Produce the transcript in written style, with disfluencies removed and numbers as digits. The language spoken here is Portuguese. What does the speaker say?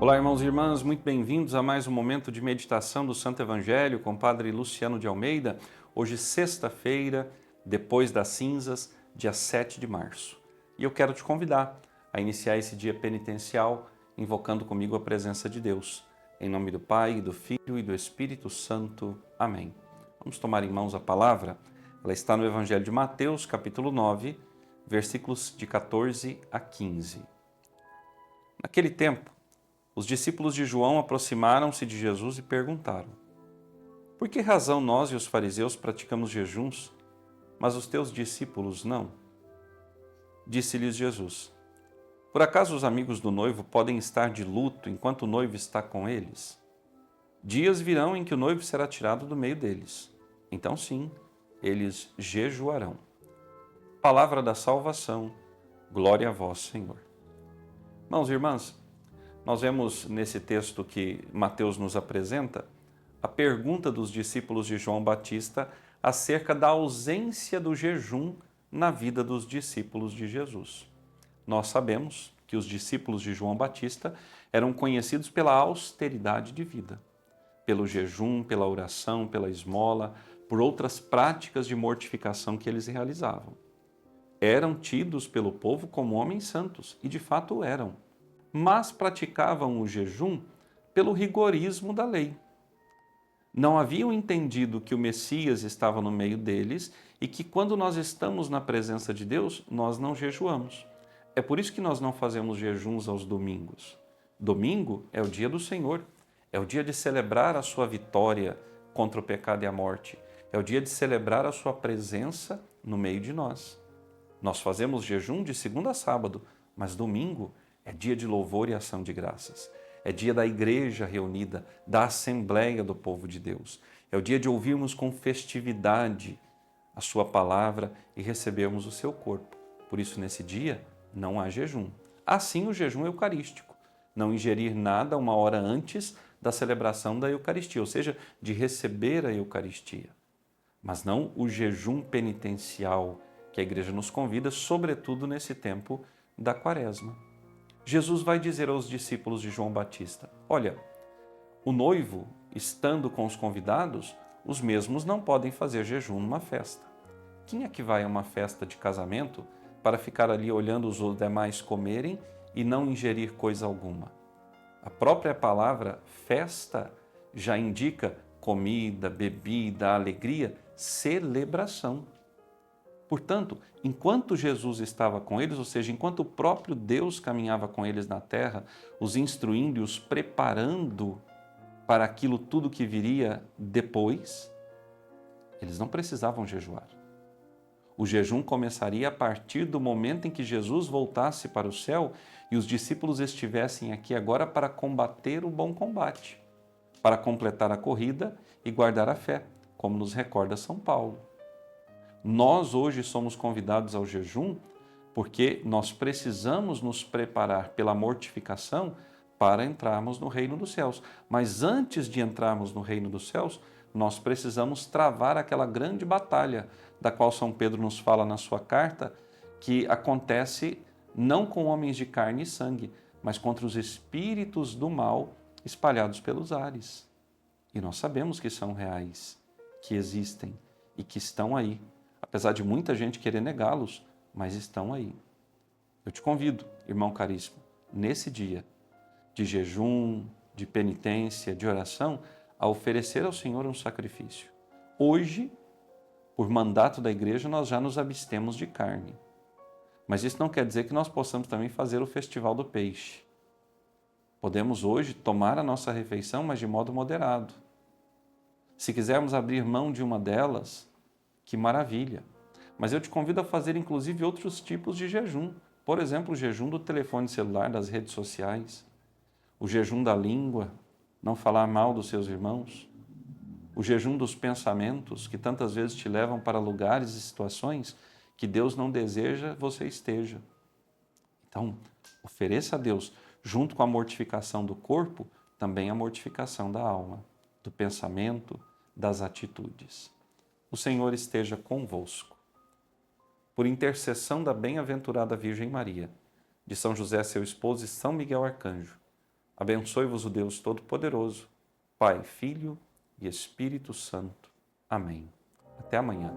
Olá, irmãos e irmãs, muito bem-vindos a mais um momento de meditação do Santo Evangelho com o Padre Luciano de Almeida. Hoje, sexta-feira, depois das cinzas, dia 7 de março. E eu quero te convidar a iniciar esse dia penitencial invocando comigo a presença de Deus. Em nome do Pai, do Filho e do Espírito Santo. Amém. Vamos tomar em mãos a palavra. Ela está no Evangelho de Mateus, capítulo 9, versículos de 14 a 15. Naquele tempo, os discípulos de João aproximaram-se de Jesus e perguntaram: Por que razão nós e os fariseus praticamos jejuns, mas os teus discípulos não? Disse-lhes Jesus: Por acaso os amigos do noivo podem estar de luto enquanto o noivo está com eles? Dias virão em que o noivo será tirado do meio deles. Então sim, eles jejuarão. Palavra da salvação, glória a vós, Senhor. Irmãos e irmãs, nós vemos nesse texto que Mateus nos apresenta a pergunta dos discípulos de João Batista acerca da ausência do jejum na vida dos discípulos de Jesus. Nós sabemos que os discípulos de João Batista eram conhecidos pela austeridade de vida, pelo jejum, pela oração, pela esmola, por outras práticas de mortificação que eles realizavam. Eram tidos pelo povo como homens santos, e de fato eram, mas praticavam o jejum pelo rigorismo da lei. Não haviam entendido que o Messias estava no meio deles e que quando nós estamos na presença de Deus, nós não jejuamos. É por isso que nós não fazemos jejuns aos domingos. Domingo é o dia do Senhor, é o dia de celebrar a sua vitória contra o pecado e a morte, é o dia de celebrar a sua presença no meio de nós. Nós fazemos jejum de segunda a sábado, mas domingo é dia de louvor e ação de graças. É dia da igreja reunida, da assembleia do povo de Deus. É o dia de ouvirmos com festividade a sua palavra e recebermos o seu corpo. Por isso, nesse dia, não há jejum. Assim, o jejum eucarístico. Não ingerir nada uma hora antes da celebração da Eucaristia, ou seja, de receber a Eucaristia. Mas não o jejum penitencial que a igreja nos convida, sobretudo nesse tempo da Quaresma. Jesus vai dizer aos discípulos de João Batista: Olha, o noivo, estando com os convidados, os mesmos não podem fazer jejum numa festa. Quem é que vai a uma festa de casamento para ficar ali olhando os demais comerem e não ingerir coisa alguma? A própria palavra festa já indica comida, bebida, alegria, celebração. Portanto, enquanto Jesus estava com eles, ou seja, enquanto o próprio Deus caminhava com eles na terra, os instruindo e os preparando para aquilo tudo que viria depois, eles não precisavam jejuar. O jejum começaria a partir do momento em que Jesus voltasse para o céu e os discípulos estivessem aqui agora para combater o bom combate, para completar a corrida e guardar a fé, como nos recorda São Paulo. Nós hoje somos convidados ao jejum porque nós precisamos nos preparar pela mortificação para entrarmos no reino dos céus. Mas antes de entrarmos no reino dos céus, nós precisamos travar aquela grande batalha da qual São Pedro nos fala na sua carta, que acontece não com homens de carne e sangue, mas contra os espíritos do mal espalhados pelos ares. E nós sabemos que são reais, que existem e que estão aí. Apesar de muita gente querer negá-los, mas estão aí. Eu te convido, irmão caríssimo, nesse dia de jejum, de penitência, de oração, a oferecer ao Senhor um sacrifício. Hoje, por mandato da igreja, nós já nos abstemos de carne. Mas isso não quer dizer que nós possamos também fazer o festival do peixe. Podemos hoje tomar a nossa refeição, mas de modo moderado. Se quisermos abrir mão de uma delas, que maravilha! Mas eu te convido a fazer inclusive outros tipos de jejum. Por exemplo, o jejum do telefone celular, das redes sociais. O jejum da língua, não falar mal dos seus irmãos. O jejum dos pensamentos, que tantas vezes te levam para lugares e situações que Deus não deseja você esteja. Então, ofereça a Deus, junto com a mortificação do corpo, também a mortificação da alma, do pensamento, das atitudes. O Senhor esteja convosco. Por intercessão da bem-aventurada Virgem Maria, de São José, seu esposo, e São Miguel Arcanjo, Abençoe-vos o Deus Todo-Poderoso, Pai, Filho e Espírito Santo. Amém. Até amanhã.